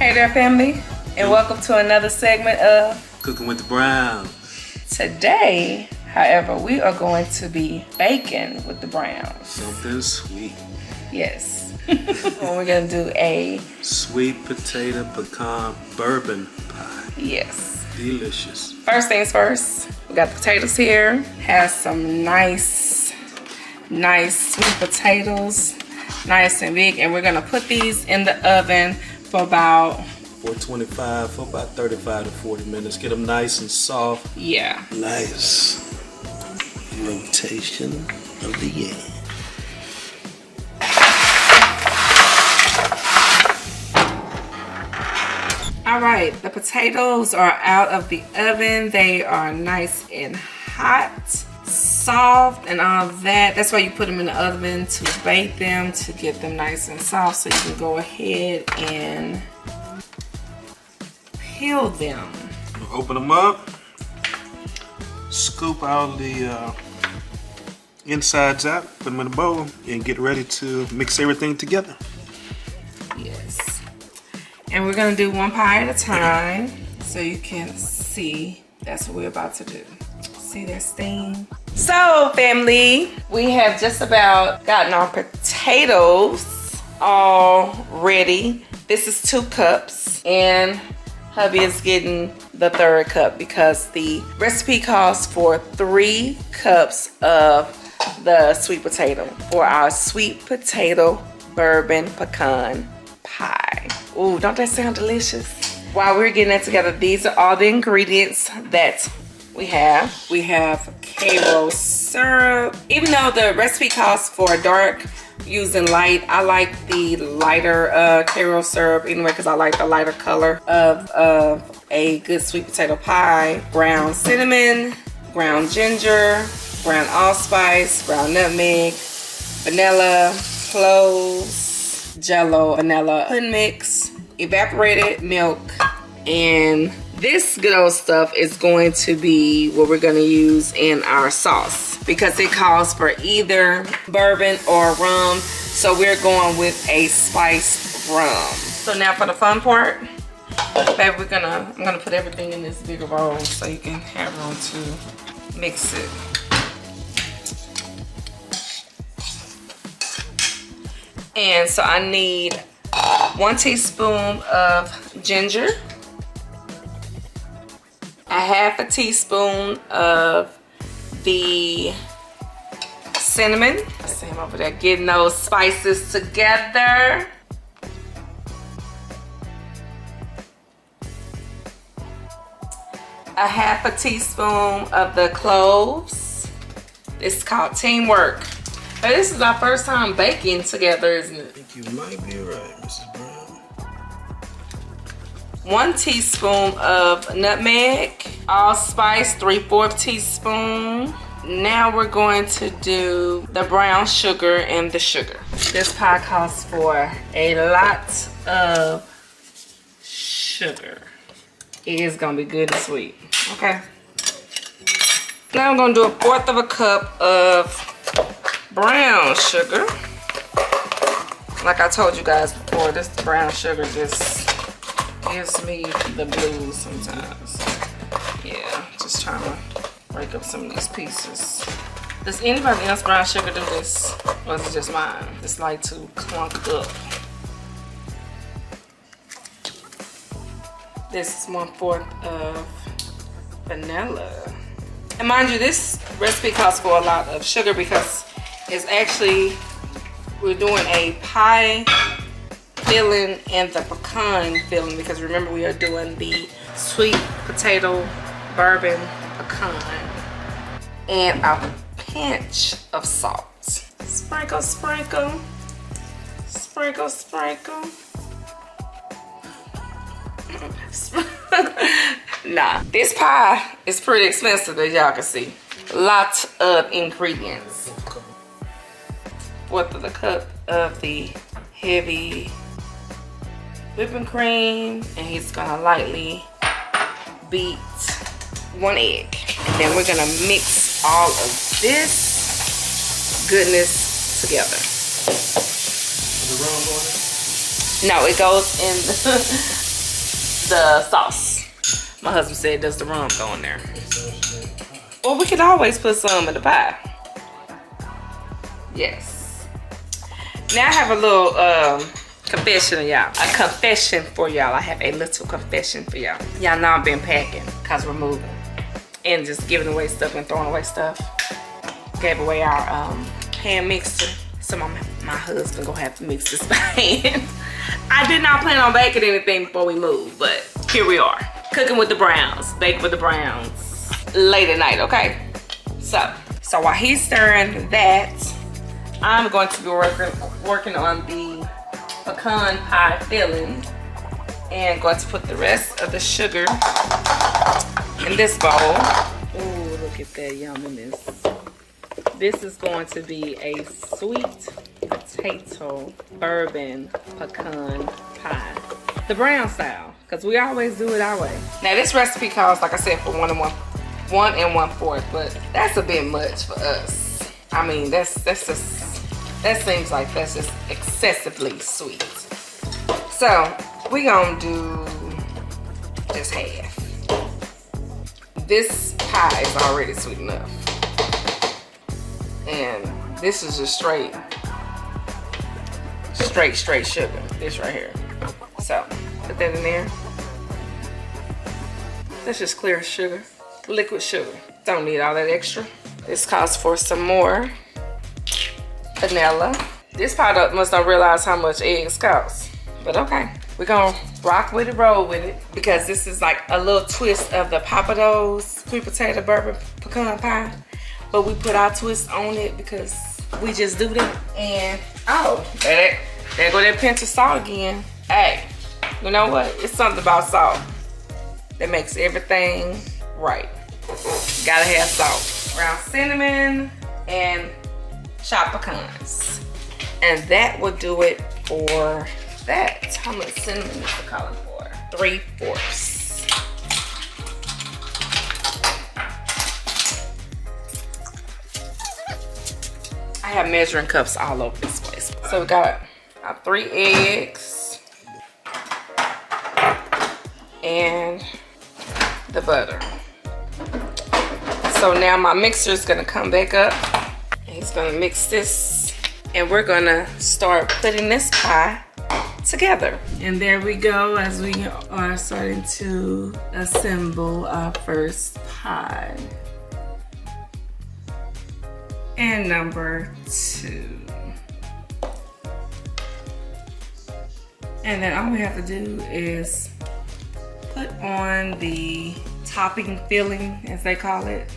Hey there, family, and welcome to another segment of Cooking with the Browns. Today, however, we are going to be baking with the Browns. Something sweet. Yes. We're going to do a sweet potato pecan bourbon pie. Yes. Delicious. First things first, we got the potatoes here. Has some nice sweet potatoes, nice and big, and we're going to put these in the oven for about 425 for about 35 to 40 minutes. Get them nice and soft. Yeah. Nice rotation of the yam. All right, the potatoes are out of the oven. They are nice and hot, soft, and all of that. That's why you put them in the oven, to bake them, to get them nice and soft, so you can go ahead and peel them. Open them up, scoop out the insides out, put them in a bowl, and get ready to mix everything together. Yes. And we're gonna do one pie at a time so you can see. That's what we're about to do. See their steam? So family, we have just about gotten our potatoes all ready. This is 2 cups, and hubby is getting the 3rd cup because the recipe calls for 3 cups of the sweet potato for our sweet potato bourbon pecan pie. Ooh, don't that sound delicious? While we're getting that together, these are all the ingredients that we have. We have Karo syrup. Even though the recipe calls for dark, using light, I like the lighter Karo syrup anyway because I like the lighter color of a good sweet potato pie. Ground cinnamon, ground ginger, ground allspice, ground nutmeg, vanilla, cloves, Jello vanilla pudding mix, evaporated milk, and this good old stuff is going to be what we're going to use in our sauce because it calls for either bourbon or rum, so we're going with a spiced rum. So now for the fun part, babe, I'm gonna put everything in this bigger bowl so you can have room to mix it. And so I need 1 teaspoon of ginger, a 1/2 teaspoon of the cinnamon. See him over there getting those spices together. A 1/2 teaspoon of the cloves. This is called teamwork. But this is our first time baking together, isn't it? I think you might be right, Mrs. Brown. 1 teaspoon of nutmeg, allspice, 3/4 teaspoon. Now we're going to do the brown sugar and the sugar. This pie calls for a lot of sugar. It is gonna be good and sweet, okay? Now I'm gonna do 1/4 cup of brown sugar. Like I told you guys before, this brown sugar just gives me the blues sometimes. Yeah, just trying to break up some of these pieces. Does anybody else brown sugar do this? Or is it just mine? It's like to clunk up. This is 1/4 of vanilla. And mind you, this recipe calls for a lot of sugar because it's actually, we're doing a pie filling and the pecan filling because remember we are doing the sweet potato bourbon pecan. And a pinch of salt. Sprinkle, sprinkle. Sprinkle, sprinkle. Nah, this pie is pretty expensive as y'all can see. Lots of ingredients. 1/4 cup of the heavy whipping cream, and he's gonna lightly beat 1 egg. And then we're gonna mix all of this goodness together. Is the rum going in? No, it goes in the sauce. My husband said, does the rum go in there? Well, we could always put some in the pie. Yes. Now I have a little confession, y'all. A confession for y'all. I have a little confession for y'all. Y'all know I've been packing because we're moving and just giving away stuff and throwing away stuff. Gave away our hand mixer. So my husband gonna have to mix this by hand. I did not plan on baking anything before we moved, but here we are. Cooking with the Browns, baking with the Browns. Late at night, okay? So while he's stirring that, I'm going to be working on the pecan pie filling and going to put the rest of the sugar in this bowl. Ooh, look at that yumminess. This is going to be a sweet potato bourbon pecan pie. The brown style, because we always do it our way. Now this recipe calls, like I said, for 1 1/4, but that's a bit much for us. I mean, that seems like that's just excessively sweet. So we gonna do just half. This pie is already sweet enough. And this is just straight sugar, this right here. So put that in there. That's just clear sugar, liquid sugar. Don't need all that extra. This calls for some more vanilla. This product must not realize how much eggs cost, but okay. We're gonna rock with it, roll with it, because this is like a little twist of the Papados sweet potato bourbon pecan pie. But we put our twist on it because we just do that. And oh, there go that pinch of salt again. Hey, you know what? It's something about salt that makes everything right. Gotta have salt. Ground cinnamon and chopped pecans. And that will do it for that. How much cinnamon is the calling for? 3/4. I have measuring cups all over this place. So we got our 3 eggs and the butter. So now my mixer is gonna come back up. He's gonna mix this and we're gonna start putting this pie together. And there we go, as we are starting to assemble our first pie. And number 2. And then all we have to do is put on the topping filling, as they call it,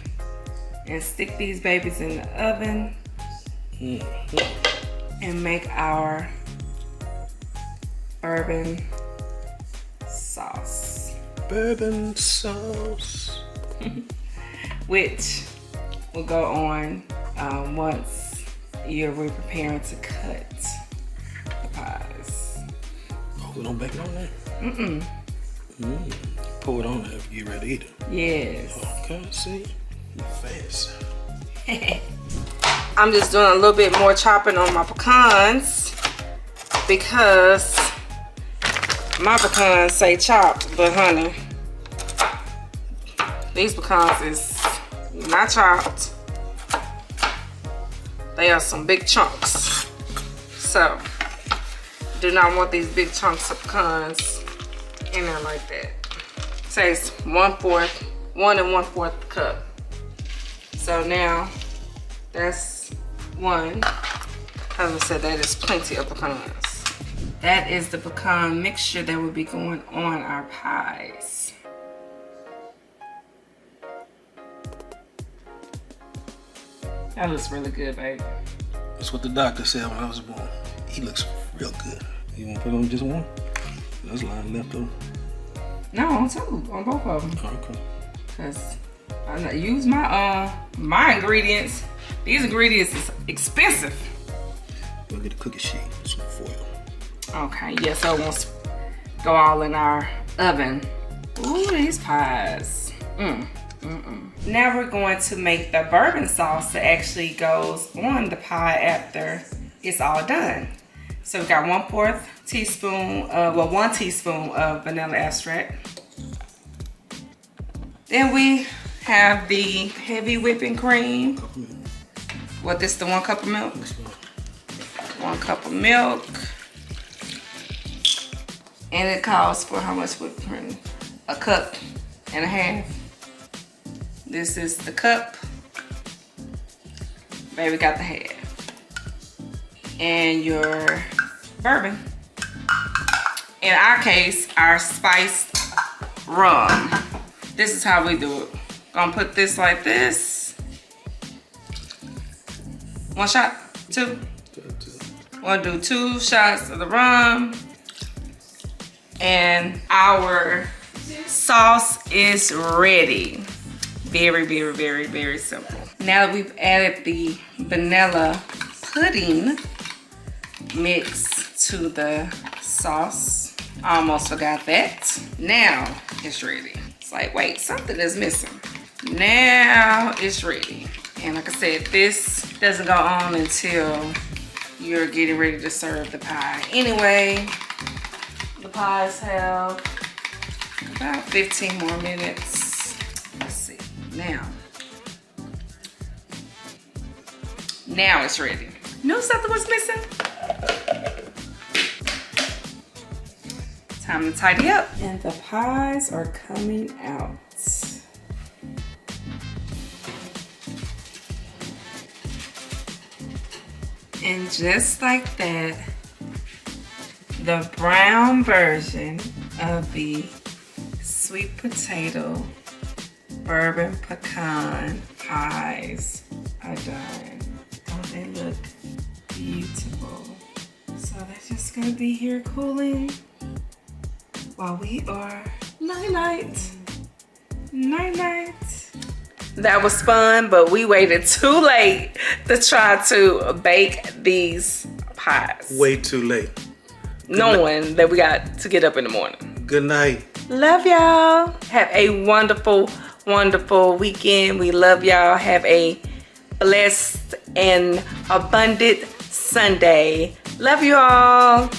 and stick these babies in the oven and make our bourbon sauce. Bourbon sauce. Which will go on once you're preparing to cut the pies. Oh, we don't bake it on there? Pour it on there if you get ready to eat it. Yes. Okay, see? You're fast. I'm just doing a little bit more chopping on my pecans because my pecans say chopped, but honey, these pecans is not chopped. They are some big chunks. So, do not want these big chunks of pecans in there like that. Says 1 1/4 cup. So now, that's 1. As I said, that is plenty of pecans. That is the pecan mixture that will be going on our pies. That looks really good, babe. That's what the doctor said when I was born. He looks real good. You want to put on just one? There's a line left over. No, on 2, on both of them. Oh, okay. Cause I use my my ingredients. These ingredients is expensive. We'll get a cookie sheet, some foil. Okay, yeah, so it won't go all in our oven. Ooh, these pies. Now we're going to make the bourbon sauce that actually goes on the pie after it's all done. So we got 1/4 teaspoon, well, 1 teaspoon of vanilla extract. Then we have the heavy whipping cream. What, this the 1 cup of milk? 1 cup of milk. And it calls for how much whipping cream? 1.5 cups. This is the cup. Baby got the half. And your bourbon. In our case, our spiced rum. This is how we do it. Gonna put this like this. 1 shot, 2. We'll do 2 shots of the rum. And our sauce is ready. Very, very, very, very simple. Now that we've added the vanilla pudding mix to the sauce, I almost forgot that. Now it's ready. It's like, wait, something is missing. Now it's ready. And like I said, this doesn't go on until you're getting ready to serve the pie. Anyway, the pies have about 15 more minutes. Let's see. Now it's ready. Knew something was missing? Time to tidy up. And the pies are coming out. And just like that, the brown version of the sweet potato bourbon pecan pies are done. Oh, they look beautiful. So they're just gonna be here cooling while we are night-night. Night-night. That was fun, but we waited too late to try to bake these pies. Way too late. Knowing that we got to get up in the morning. Good night. Love y'all. Have a wonderful, wonderful weekend. We love y'all. Have a blessed and abundant Sunday. Love you all.